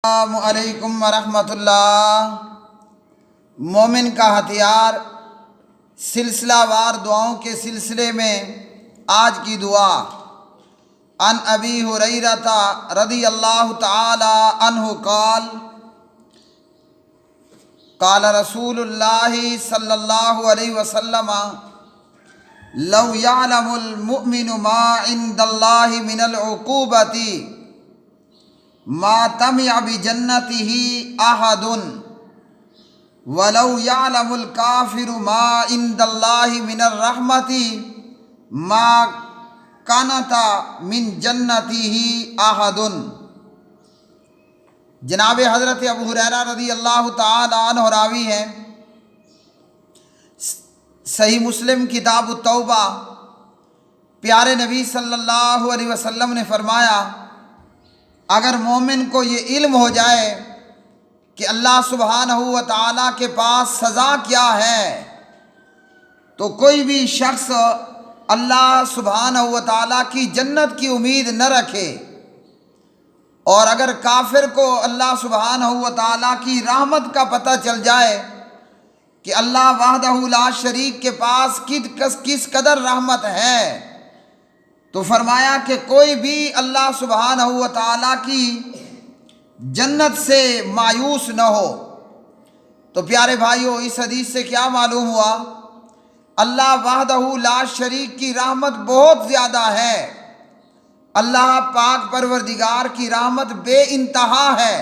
السلام علیکم ورحمۃ اللہ۔ مومن کا ہتھیار سلسلہ وار دعاؤں کے سلسلے میں آج کی دعا۔ عن ابی ہریرہ رضی اللہ تعالی عنہ قال قال رسول اللہ صلی اللہ علیہ وسلم لو یعلم المؤمن ما عند اللہ من العقوبۃ ما طمع بجنتہ احد ولو یعلم الکافر ما عند اللہ من الرحمۃ ما قنط من جنتہ احد۔ جناب حضرت ابو ہریرہ رضی اللہ تعالی عنہ راوی ہیں، صحیح مسلم کتاب التوبہ۔ پیارے نبی صلی اللہ علیہ وسلم نے فرمایا، اگر مومن کو یہ علم ہو جائے کہ اللہ سبحانہ و تعالیٰ کے پاس سزا کیا ہے، تو کوئی بھی شخص اللہ سبحانہ و تعالیٰ کی جنت کی امید نہ رکھے، اور اگر کافر کو اللہ سبحانہ و تعالیٰ کی رحمت کا پتہ چل جائے کہ اللہ وحدہ لا شریک کے پاس کس قدر رحمت ہے، تو فرمایا کہ کوئی بھی اللہ سبحانہ و تعالیٰ کی جنت سے مایوس نہ ہو۔ تو پیارے بھائیو، اس حدیث سے کیا معلوم ہوا؟ اللہ وحدہ لا شریک کی رحمت بہت زیادہ ہے۔ اللہ پاک پروردگار کی رحمت بے انتہا ہے،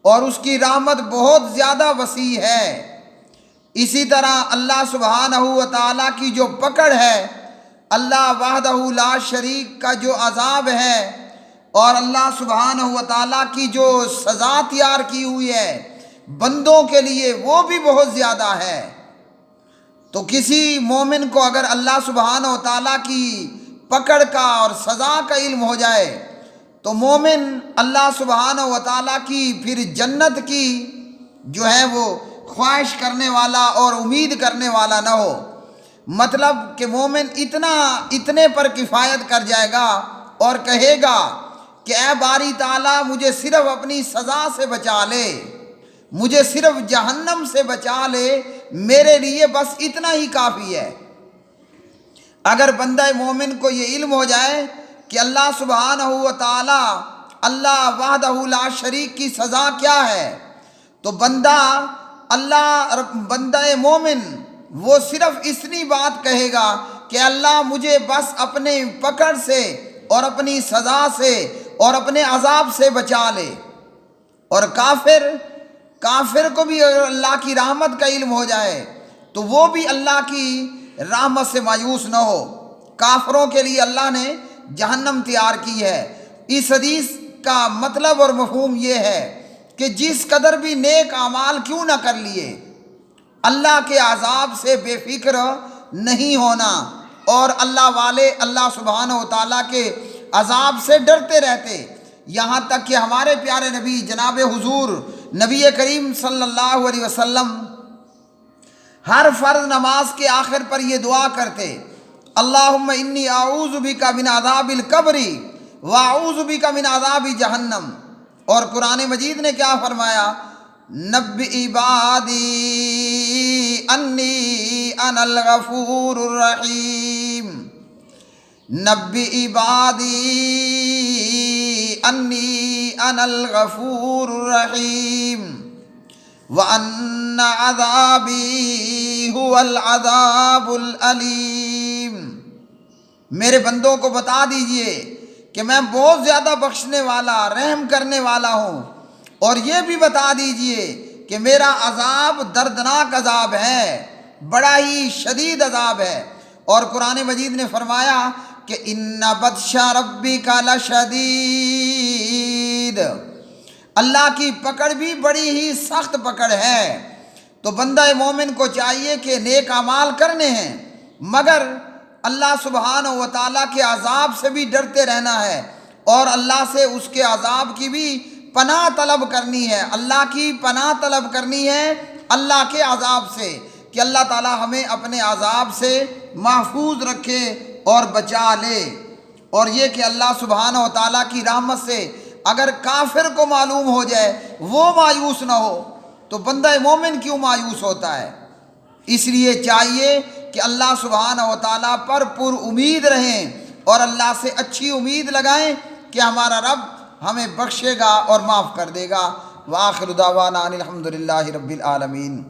اور اس کی رحمت بہت زیادہ وسیع ہے۔ اسی طرح اللہ سبحانہ و تعالیٰ کی جو پکڑ ہے، اللہ وحدہ لا شریک کا جو عذاب ہے، اور اللہ سبحانہ و تعالیٰ کی جو سزا تیار کی ہوئی ہے بندوں کے لیے، وہ بھی بہت زیادہ ہے۔ تو کسی مومن کو اگر اللہ سبحانہ و تعالیٰ کی پکڑ کا اور سزا کا علم ہو جائے، تو مومن اللہ سبحانہ و تعالیٰ کی پھر جنت کی جو ہے وہ خواہش کرنے والا اور امید کرنے والا نہ ہو۔ مطلب کہ مومن اتنے پر کفایت کر جائے گا اور کہے گا کہ اے باری تعالیٰ، مجھے صرف اپنی سزا سے بچا لے، مجھے صرف جہنم سے بچا لے، میرے لیے بس اتنا ہی کافی ہے۔ اگر بندہ مومن کو یہ علم ہو جائے کہ اللہ سبحانہ و تعالیٰ، اللہ وحدہ لا شریک کی سزا کیا ہے، تو بندہ مومن وہ صرف اتنی بات کہے گا کہ اللہ مجھے بس اپنے پکڑ سے اور اپنی سزا سے اور اپنے عذاب سے بچا لے۔ اور کافر کو بھی اگر اللہ کی رحمت کا علم ہو جائے تو وہ بھی اللہ کی رحمت سے مایوس نہ ہو۔ کافروں کے لیے اللہ نے جہنم تیار کی ہے۔ اس حدیث کا مطلب اور مفہوم یہ ہے کہ جس قدر بھی نیک اعمال کیوں نہ کر لیے، اللہ کے عذاب سے بے فکر نہیں ہونا، اور اللہ والے اللہ سبحانہ و تعالیٰ کے عذاب سے ڈرتے رہتے۔ یہاں تک کہ ہمارے پیارے نبی جناب حضور نبی کریم صلی اللہ علیہ وسلم ہر فرض نماز کے آخر پر یہ دعا کرتے، اللہم انی اعوذ بک من عذاب القبر واعوذ بک من عذاب جہنم۔ اور قرآن مجید نے کیا فرمایا؟ نبئ عبادی انی انا الغفور الرحیم، نبئ عبادی انی انا الغفور الرحیم وَأَنَّ عَذَابِي هُوَ الْعَذَابُ الْأَلِيمُ۔ میرے بندوں کو بتا دیجئے کہ میں بہت زیادہ بخشنے والا، رحم کرنے والا ہوں، اور یہ بھی بتا دیجئے کہ میرا عذاب دردناک عذاب ہے، بڑا ہی شدید عذاب ہے۔ اور قرآن مجید نے فرمایا کہ إِنَّ بَطْشَ رَبِّكَ لَشَدِيدٌ، اللہ کی پکڑ بھی بڑی ہی سخت پکڑ ہے۔ تو بندہ مومن کو چاہیے کہ نیک اعمال کرنے ہیں، مگر اللہ سبحانہ و تعالیٰ کے عذاب سے بھی ڈرتے رہنا ہے، اور اللہ سے اس کے عذاب کی بھی پناہ طلب کرنی ہے۔ اللہ کی پناہ طلب کرنی ہے اللہ کے عذاب سے، کہ اللہ تعالیٰ ہمیں اپنے عذاب سے محفوظ رکھے اور بچا لے۔ اور یہ کہ اللہ سبحانہ و تعالیٰ کی رحمت سے اگر کافر کو معلوم ہو جائے وہ مایوس نہ ہو تو بندہ مومن کیوں مایوس ہوتا ہے؟ اس لیے چاہیے کہ اللہ سبحانہ و تعالیٰ پر پر امید رہیں اور اللہ سے اچھی امید لگائیں کہ ہمارا رب ہمیں بخشے گا اور معاف کر دے گا۔ وآخر دعوانا ان الحمد للہ رب العالمین۔